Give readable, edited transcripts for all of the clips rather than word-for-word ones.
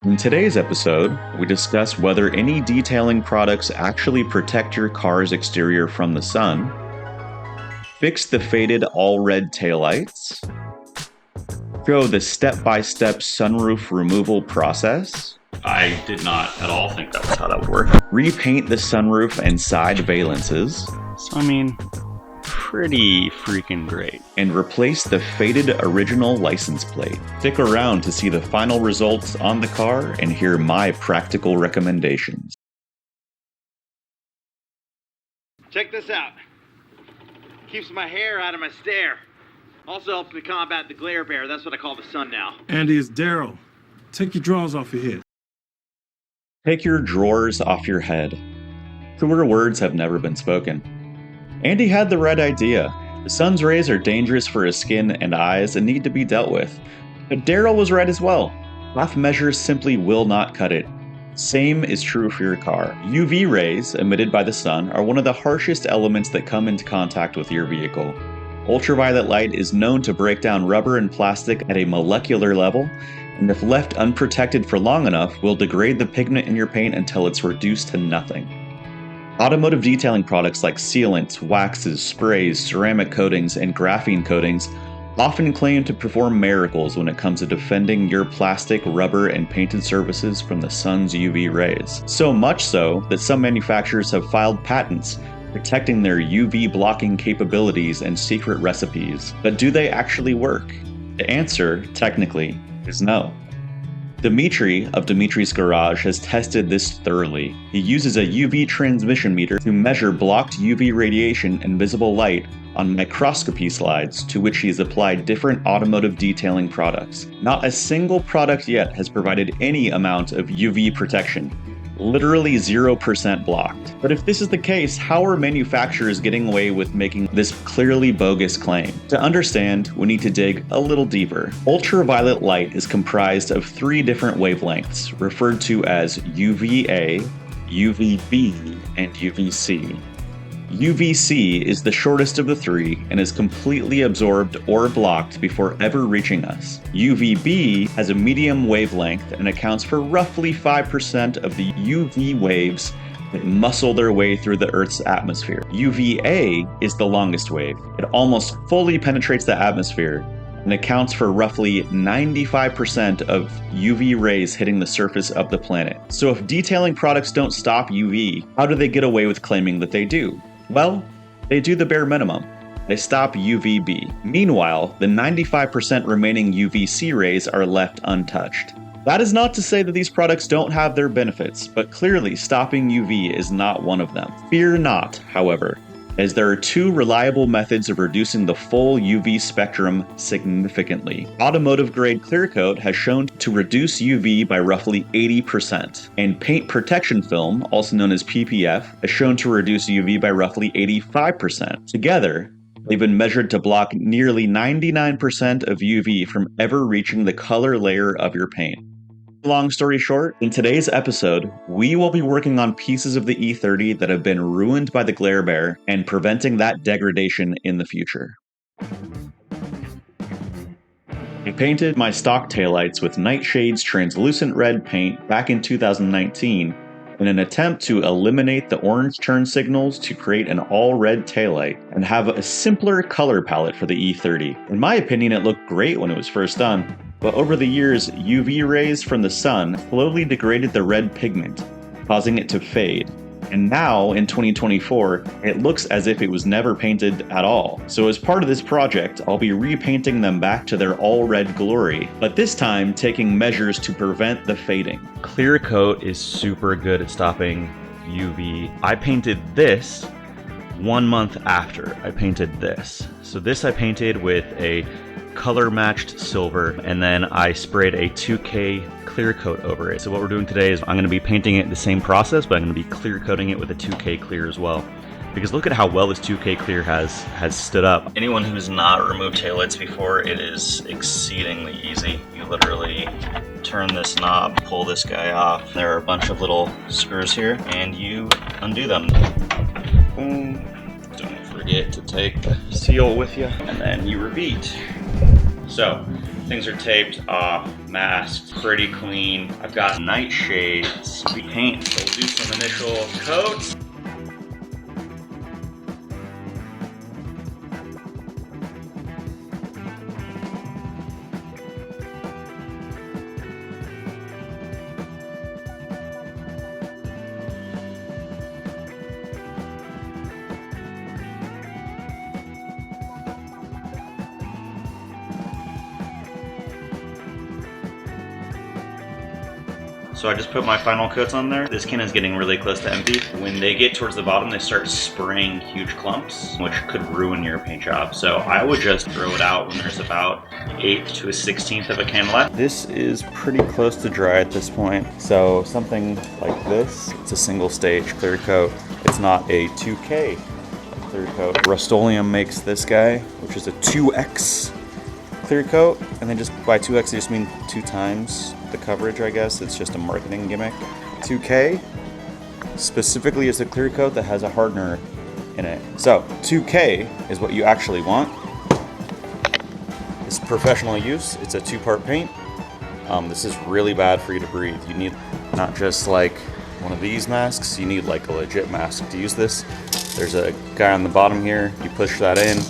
In today's episode, we discuss whether any detailing products actually protect your car's exterior from the sun, fix the faded all-red taillights, show the step-by-step sunroof removal process. I did not at all think that was how that would work. Repaint the sunroof and side valences. So, I mean, pretty freaking great. And replace the faded original license plate. Stick around to see the final results on the car and hear my practical recommendations. Check this out. Keeps my hair out of my stare. Also helps me combat the glare bear. That's what I call the sun now. Andy, it's Daryl. Take your drawers off your head. Take your drawers off your head. Truer words have never been spoken. Andy had the right idea. The sun's rays are dangerous for his skin and eyes and need to be dealt with. But Daryl was right as well. Half measures simply will not cut it. Same is true for your car. UV rays emitted by the sun are one of the harshest elements that come into contact with your vehicle. Ultraviolet light is known to break down rubber and plastic at a molecular level, and if left unprotected for long enough, will degrade the pigment in your paint until it's reduced to nothing. Automotive detailing products like sealants, waxes, sprays, ceramic coatings, and graphene coatings often claim to perform miracles when it comes to defending your plastic, rubber, and painted surfaces from the sun's UV rays. So much so that some manufacturers have filed patents protecting their UV blocking capabilities and secret recipes. But do they actually work? The answer, technically, is no. Dimitri of Dimitri's Garage has tested this thoroughly. He uses a UV transmission meter to measure blocked UV radiation and visible light on microscopy slides to which he has applied different automotive detailing products. Not a single product yet has provided any amount of UV protection. Literally 0% blocked. But if this is the case, how are manufacturers getting away with making this clearly bogus claim? To understand, we need to dig a little deeper. Ultraviolet light is comprised of 3 different wavelengths, referred to as UVA, UVB, and UVC. UVC is the shortest of the 3 and is completely absorbed or blocked before ever reaching us. UVB has a medium wavelength and accounts for roughly 5% of the UV waves that muscle their way through the Earth's atmosphere. UVA is the longest wave. It almost fully penetrates the atmosphere and accounts for roughly 95% of UV rays hitting the surface of the planet. So if detailing products don't stop UV, how do they get away with claiming that they do? Well, they do the bare minimum. They stop UVB. Meanwhile, the 95% remaining UVC rays are left untouched. That is not to say that these products don't have their benefits, but clearly stopping UV is not one of them. Fear not, however, as there are 2 reliable methods of reducing the full UV spectrum significantly. Automotive-grade clear coat has shown to reduce UV by roughly 80%, and paint protection film, also known as PPF, has shown to reduce UV by roughly 85%. Together, they've been measured to block nearly 99% of UV from ever reaching the color layer of your paint. Long story short, in today's episode, we will be working on pieces of the E30 that have been ruined by the glare bear and preventing that degradation in the future. I painted my stock taillights with Nightshade's translucent red paint back in 2019 in an attempt to eliminate the orange turn signals to create an all-red taillight and have a simpler color palette for the E30. In my opinion, it looked great when it was first done, but over the years, UV rays from the sun slowly degraded the red pigment, causing it to fade. And now, in 2024, it looks as if it was never painted at all. So as part of this project, I'll be repainting them back to their all-red glory, but this time taking measures to prevent the fading. Clear coat is super good at stopping UV. I painted this 1 month after I painted this. So this I painted with a color matched silver, and then I sprayed a 2K clear coat over it. So what we're doing today is I'm going to be painting it the same process, but I'm going to be clear coating it with a 2K clear as well. Because look at how well this 2K clear has stood up. Anyone who has not removed taillights before, it is exceedingly easy. You literally turn this knob, pull this guy off. There are a bunch of little screws here, and you undo them. Boom. Don't forget to take the seal with you, and then you repeat. So things are taped off. masked, pretty clean. I've got nightshades, repaint, so we'll do some initial coats. So I just put my final coats on there. This can is getting really close to empty. When they get towards the bottom, they start spraying huge clumps, which could ruin your paint job. So I would just throw it out when there's about 1/8 to 1/16 of a can left. This is pretty close to dry at this point. So something like this, it's a single stage clear coat. It's not a 2K clear coat. Rust-Oleum makes this guy, which is a 2X clear coat. And then just by 2X, I just mean 2 times the coverage, I guess. It's just a marketing gimmick. 2K specifically is a clear coat that has a hardener in it. So 2K is what you actually want. It's professional use. It's a 2-part paint. This is really bad for you to breathe. You need not just like one of these masks, you need like a legit mask to use this. There's a guy on the bottom here. You push that in,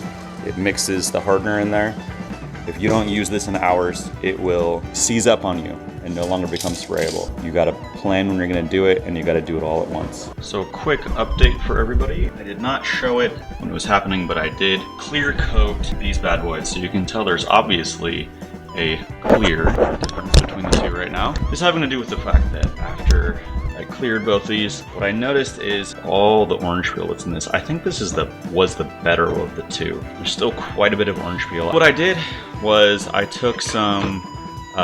it mixes the hardener in there. If you don't use this in hours, it will seize up on you and no longer become sprayable. You gotta plan when you're gonna do it, and you gotta do it all at once. So quick update for everybody. I did not show it when it was happening, but I did clear coat these bad boys. So you can tell there's obviously a clear difference between the two right now. This is having to do with the fact that after I cleared both these, what I noticed is all the orange peel that's in this. I think this is was the better of the two. There's still quite a bit of orange peel. What I did was I took some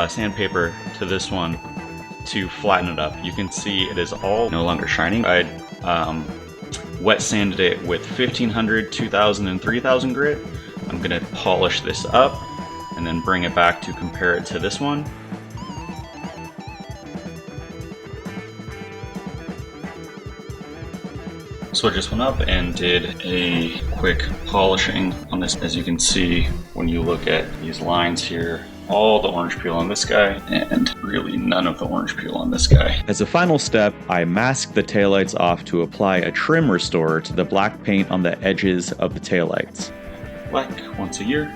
sandpaper to this one to flatten it up. You can see it is all no longer shining. I wet sanded it with 1500, 2000, and 3000 grit. I'm gonna polish this up and then bring it back to compare it to this one. So I just went up and did a quick polishing on this. As you can see, when you look at these lines here, all the orange peel on this guy and really none of the orange peel on this guy. As a final step, I masked the taillights off to apply a trim restorer to the black paint on the edges of the taillights. Black once a year.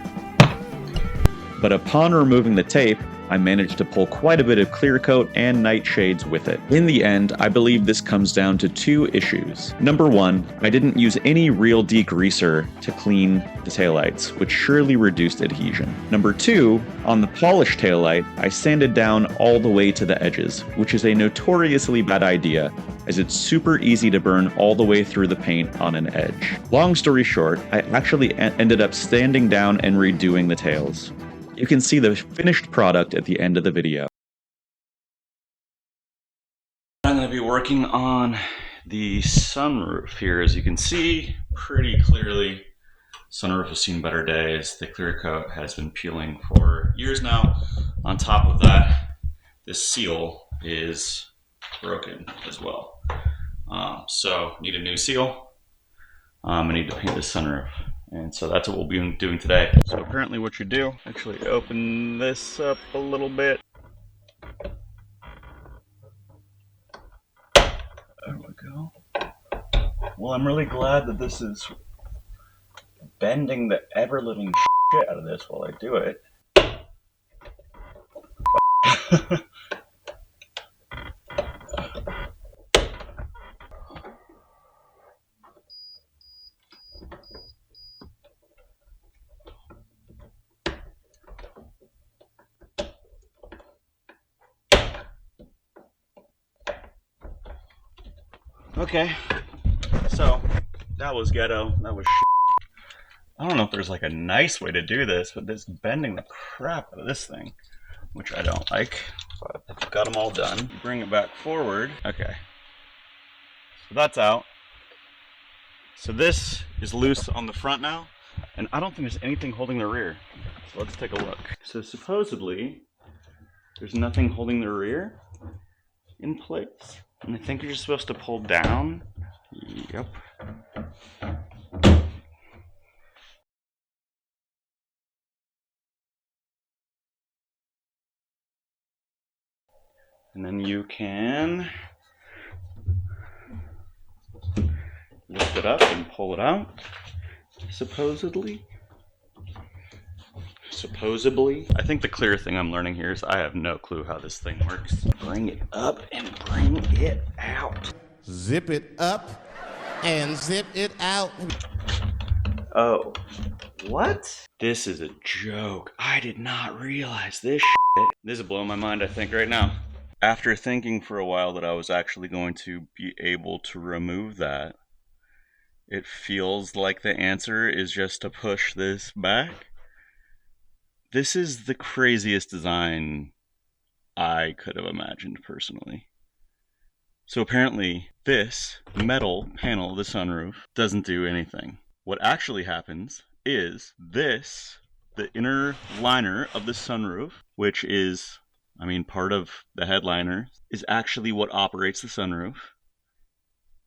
But upon removing the tape, I managed to pull quite a bit of clear coat and nightshades with it. In the end, I believe this comes down to 2 issues. Number 1, I didn't use any real degreaser to clean the taillights, which surely reduced adhesion. Number 2, on the polished taillight, I sanded down all the way to the edges, which is a notoriously bad idea, as it's super easy to burn all the way through the paint on an edge. Long story short, I actually ended up sanding down and redoing the tails. You can see the finished product at the end of the video. I'm going to be working on the sunroof here. As you can see pretty clearly, sunroof has seen better days. The clear coat has been peeling for years now. On top of that, this seal is broken as well. So need a new seal. I need to paint this sunroof. And so that's what we'll be doing today. So apparently what you do, actually open this up a little bit. There we go. Well, I'm really glad that this is bending the ever-living shit out of this while I do it. Okay, so that was ghetto. That was shit. I don't know if there's like a nice way to do this, but this bending the crap out of this thing, which I don't like. But I've got them all done. Bring it back forward. Okay, so that's out. So this is loose on the front now, and I don't think there's anything holding the rear. So let's take a look. So supposedly, there's nothing holding the rear in place. And I think you're just supposed to pull down. Yep. And then you can lift it up and pull it out, supposedly. I think the clear thing I'm learning here is I have no clue how this thing works. Bring it up and bring it out. Zip it up and zip it out. Oh, what? This is a joke. I did not realize this shit. This is blowing my mind, I think, right now. After thinking for a while that I was actually going to be able to remove that, it feels like the answer is just to push this back. This is the craziest design I could have imagined personally. So apparently this metal panel of the sunroof doesn't do anything. What actually happens is this, the inner liner of the sunroof, which is, I mean, part of the headliner, is actually what operates the sunroof.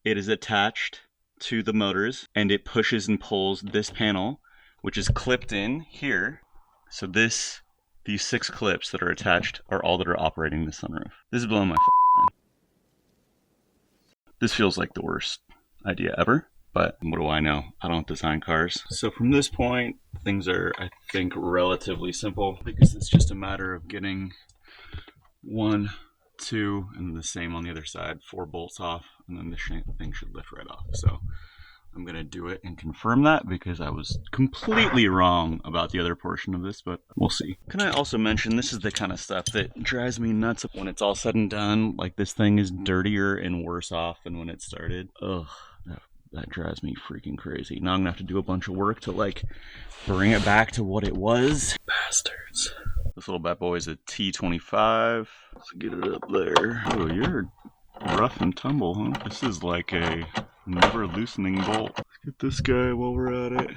It is attached to the motors and it pushes and pulls this panel, which is clipped in here. So these 6 clips that are attached are all that are operating the sunroof. This is blowing my mind. This feels like the worst idea ever, but what do I know? I don't design cars. So from this point, things are, I think, relatively simple because it's just a matter of getting 1, 2, and the same on the other side, 4 bolts off, and then the thing should lift right off. So I'm going to do it and confirm that because I was completely wrong about the other portion of this, but we'll see. Can I also mention, this is the kind of stuff that drives me nuts when it's all said and done. Like, this thing is dirtier and worse off than when it started. Ugh, that drives me freaking crazy. Now I'm going to have to do a bunch of work to, like, bring it back to what it was. Bastards. This little bad boy is a T25. Let's get it up there. Oh, you're rough and tumble, huh? This is like a never loosening bolt. Let's get this guy while we're at it.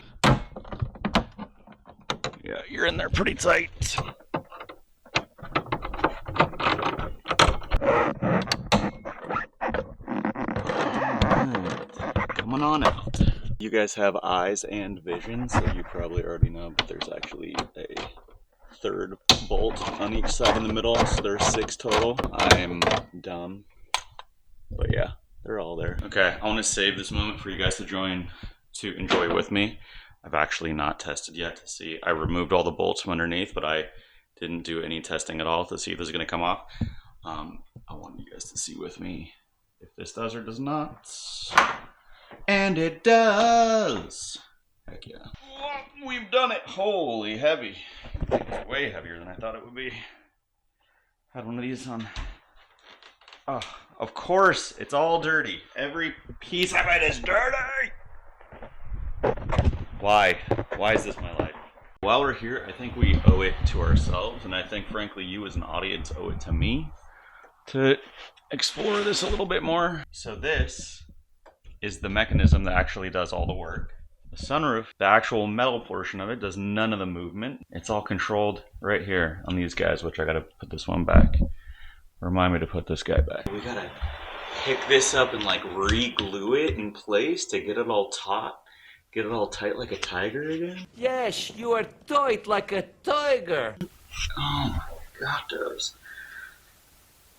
Yeah, you're in there pretty tight. Alright, coming on out. You guys have eyes and vision, so you probably already know, but there's actually a 3rd bolt on each side in the middle, so there's 6 total. I'm dumb, but yeah. They're all there. Okay, I want to save this moment for you guys to enjoy with me. I've actually not tested yet to see. I removed all the bolts from underneath, but I didn't do any testing at all to see if this is going to come off. I want you guys to see with me if this does or does not. And it does! Heck yeah. We've done it! Holy heavy. It's way heavier than I thought it would be. Had one of these on. Oh, of course, it's all dirty. Every piece of it is dirty! Why? Why is this my life? While we're here, I think we owe it to ourselves, and I think, frankly, you as an audience owe it to me to explore this a little bit more. So this is the mechanism that actually does all the work. The sunroof, the actual metal portion of it, does none of the movement. It's all controlled right here on these guys, which I gotta put this one back. Remind me to put this guy back. We gotta pick this up and like re-glue it in place to get it all taut. Get it all tight like a tiger again? Yes, you are tight like a tiger. Oh my god, those.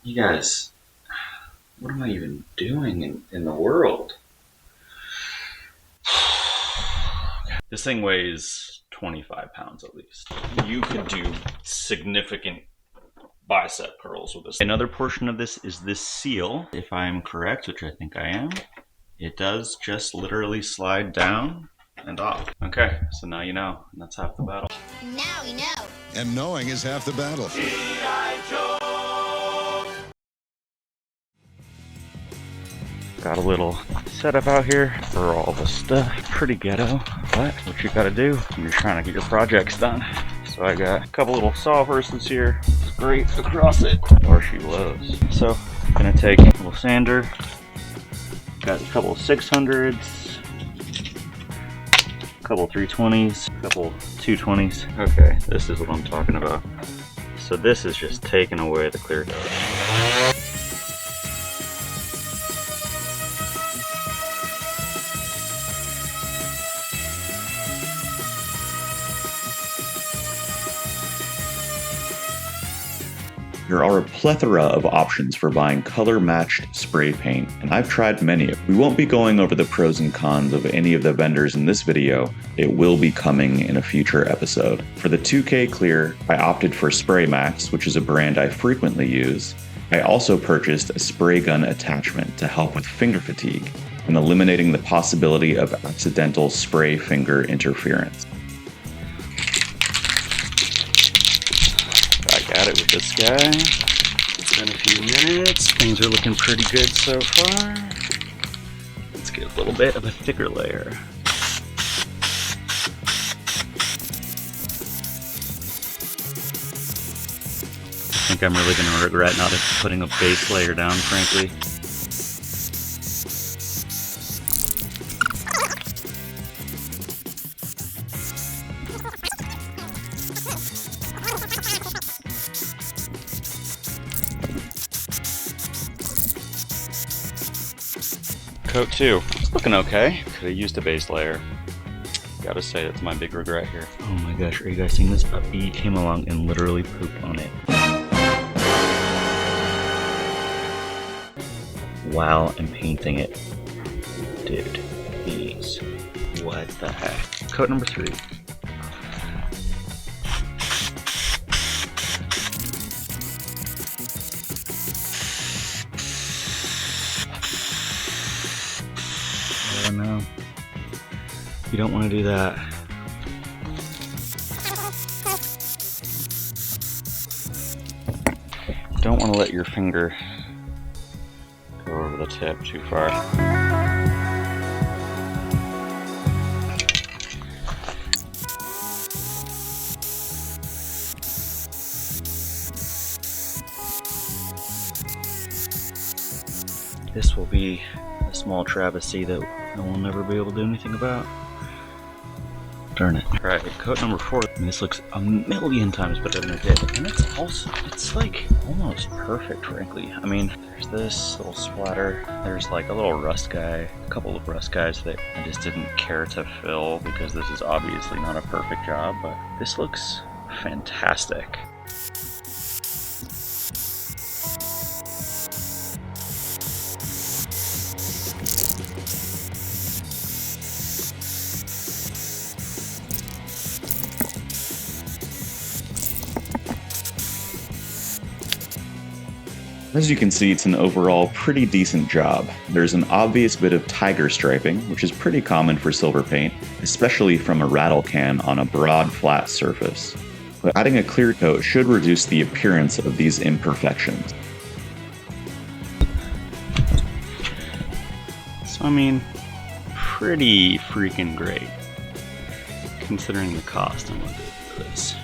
You guys, what am I even doing in the world? This thing weighs 25 pounds at least. You could do significant bicep curls with this. Another portion of this is this seal. If I am correct, which I think I am, it does just literally slide down and off. Okay, so now you know, and that's half the battle. Now we know. And knowing is half the battle. Got a little setup out here for all the stuff. Pretty ghetto, but what you gotta do when you're trying to get your projects done. So I got a couple little saw verses here, scrape across it, or she loves. So I'm gonna take a little sander, got a couple 600s, a couple 320s, a couple 220s. Okay, this is what I'm talking about. So this is just taking away the clear coat. There are a plethora of options for buying color-matched spray paint, and I've tried many. We won't be going over the pros and cons of any of the vendors in this video. It will be coming in a future episode. For the 2K Clear, I opted for Spray Max, which is a brand I frequently use. I also purchased a spray gun attachment to help with finger fatigue and eliminating the possibility of accidental spray finger interference. Back at it with this guy. It's been a few minutes. Things are looking pretty good so far. Let's get a little bit of a thicker layer. I think I'm really going to regret not putting a base layer down, frankly. Coat 2. It's looking okay. Could have used a base layer. Gotta say, that's my big regret here. Oh my gosh, are you guys seeing this? A bee came along and literally pooped on it. While I'm painting it. Dude, bees. What the heck? Coat number 3. Oh no. You don't want to do that. You don't want to let your finger go over the tip too far. This will be a small travesty that I will never be able to do anything about. Darn it. Alright, coat number 4. And this looks a million times better than it did. And it's also, it's like almost perfect, frankly. I mean, there's this little splatter. There's like a little rust guy, a couple of rust guys that I just didn't care to fill because this is obviously not a perfect job, but this looks fantastic. As you can see, it's an overall pretty decent job. There's an obvious bit of tiger striping, which is pretty common for silver paint, especially from a rattle can on a broad, flat surface. But adding a clear coat should reduce the appearance of these imperfections. So I mean, pretty freaking great, considering the cost and what they did for this.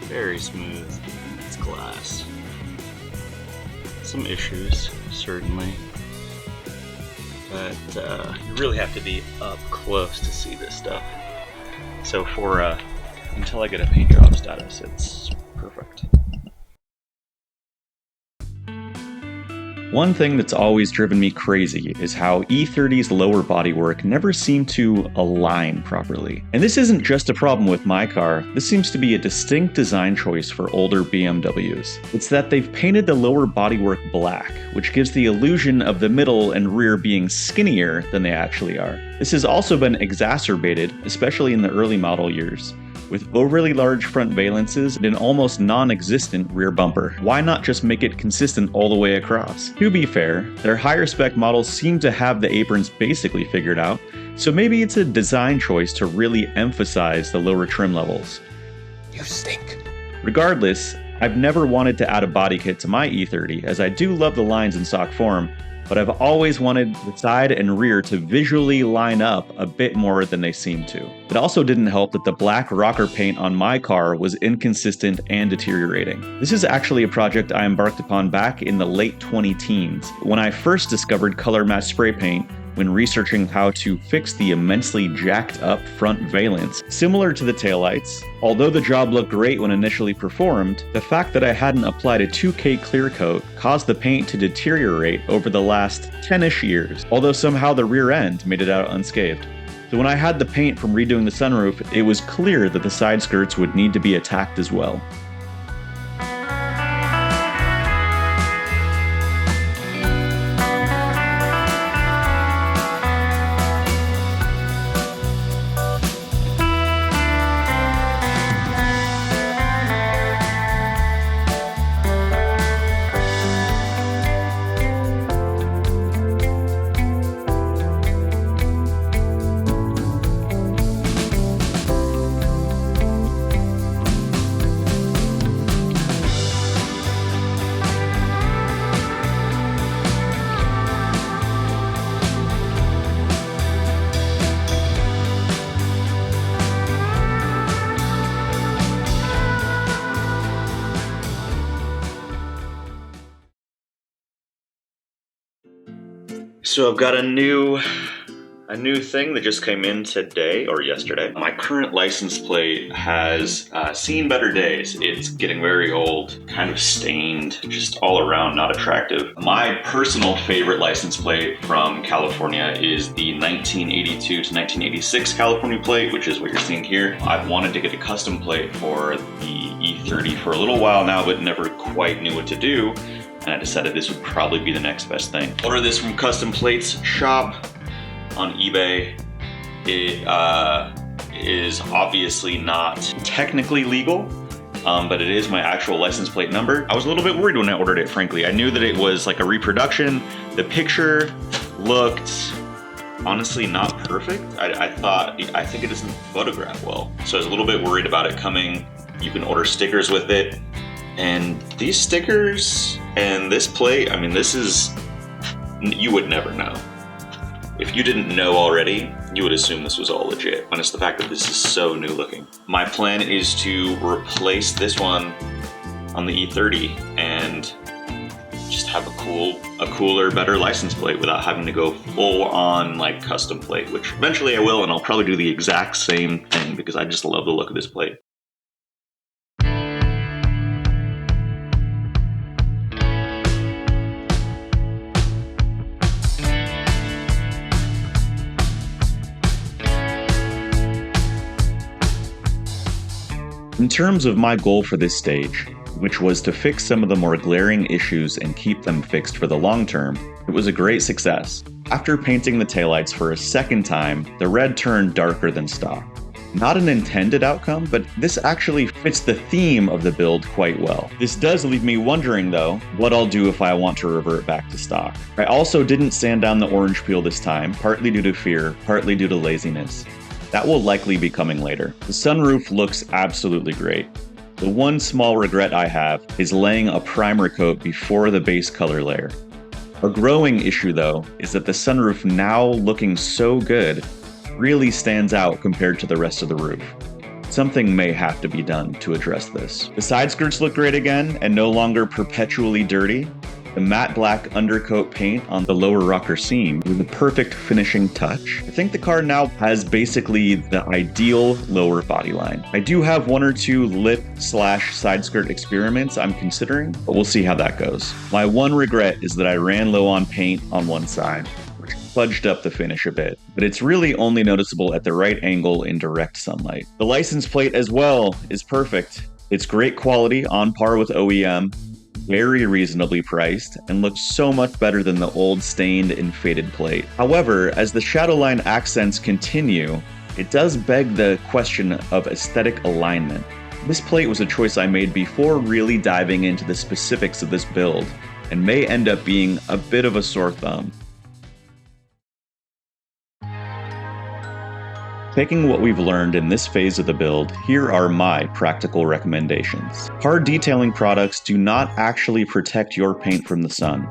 Very smooth, and it's glass. Some issues, certainly, but you really have to be up close to see this stuff. So for until I get a paint job status, it's perfect. One thing that's always driven me crazy is how E30's lower bodywork never seemed to align properly. And this isn't just a problem with my car, this seems to be a distinct design choice for older BMWs. It's that they've painted the lower bodywork black, which gives the illusion of the middle and rear being skinnier than they actually are. This has also been exacerbated, especially in the early model years, with overly large front valences and an almost non-existent rear bumper. Why not just make it consistent all the way across? To be fair, their higher spec models seem to have the aprons basically figured out, so maybe it's a design choice to really emphasize the lower trim levels. You stink. Regardless, I've never wanted to add a body kit to my E30, as I do love the lines in stock form, but I've always wanted the side and rear to visually line up a bit more than they seem to. It also didn't help that the black rocker paint on my car was inconsistent and deteriorating. This is actually a project I embarked upon back in the late 20-teens, when I first discovered color match spray paint when researching how to fix the immensely jacked up front valence. Similar to the taillights, although the job looked great when initially performed, the fact that I hadn't applied a 2K clear coat caused the paint to deteriorate over the last 10-ish years, although somehow the rear end made it out unscathed. So when I had the paint from redoing the sunroof, it was clear that the side skirts would need to be attacked as well. So I've got a new thing that just came in today or yesterday. My current license plate has seen better days. It's getting very old, kind of stained, just all around not attractive. My personal favorite license plate from California is the 1982 to 1986 California plate, which is what you're seeing here. I've wanted to get a custom plate for the E30 for a little while now, but never quite knew what to do. And I decided this would probably be the next best thing. Order this from Custom Plates Shop on eBay. It is obviously not technically legal, but it is my actual license plate number. I was a little bit worried when I ordered it, frankly. I knew that it was like a reproduction. The picture looked honestly not perfect. I think it doesn't photograph well. So I was a little bit worried about it coming. You can order stickers with it. And these stickers and this plate, I mean, this is, you would never know. If you didn't know already, you would assume this was all legit. Minus the fact that this is so new looking. My plan is to replace this one on the E30 and just have a cooler, better license plate without having to go full on like custom plate, which eventually I will, and I'll probably do the exact same thing because I just love the look of this plate. In terms of my goal for this stage, which was to fix some of the more glaring issues and keep them fixed for the long term, it was a great success. After painting the taillights for a second time, the red turned darker than stock. Not an intended outcome, but this actually fits the theme of the build quite well. This does leave me wondering though, what I'll do if I want to revert back to stock. I also didn't sand down the orange peel this time, partly due to fear, partly due to laziness. That will likely be coming later. The sunroof looks absolutely great. The one small regret I have is laying a primer coat before the base color layer. A growing issue though is that the sunroof, now looking so good, really stands out compared to the rest of the roof. Something may have to be done to address this. The side skirts look great again and no longer perpetually dirty. The matte black undercoat paint on the lower rocker seam was the perfect finishing touch. I think the car now has basically the ideal lower body line. I do have one or two lip/side skirt experiments I'm considering, but we'll see how that goes. My one regret is that I ran low on paint on one side, which fudged up the finish a bit, but it's really only noticeable at the right angle in direct sunlight. The license plate as well is perfect. It's great quality, on par with OEM, very reasonably priced, and looks so much better than the old stained and faded plate. However, as the shadow line accents continue, it does beg the question of aesthetic alignment. This plate was a choice I made before really diving into the specifics of this build, and may end up being a bit of a sore thumb. Taking what we've learned in this phase of the build, here are my practical recommendations. Hard detailing products do not actually protect your paint from the sun.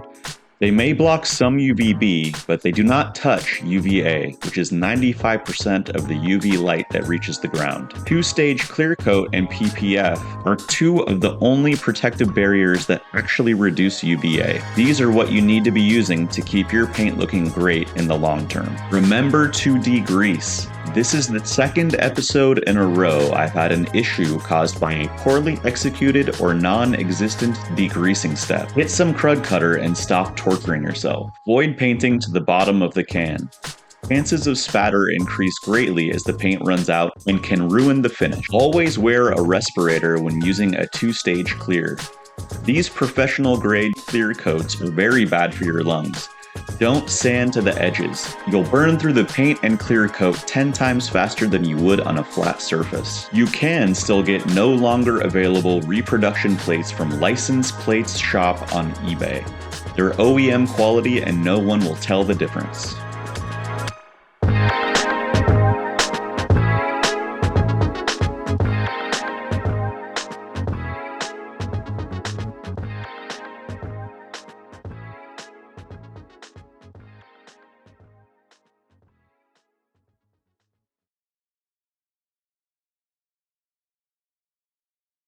They may block some UVB, but they do not touch UVA, which is 95% of the UV light that reaches the ground. Two-stage clear coat and PPF are two of the only protective barriers that actually reduce UVA. These are what you need to be using to keep your paint looking great in the long term. Remember to degrease. This is the second episode in a row I've had an issue caused by a poorly executed or non-existent degreasing step. Hit some crud cutter and stop torturing yourself. Avoid painting to the bottom of the can. Chances of spatter increase greatly as the paint runs out and can ruin the finish. Always wear a respirator when using a two-stage clear. These professional grade clear coats are very bad for your lungs. Don't sand to the edges. You'll burn through the paint and clear coat 10 times faster than you would on a flat surface. You can still get no longer available reproduction plates from License Plates Shop on eBay. They're OEM quality and no one will tell the difference.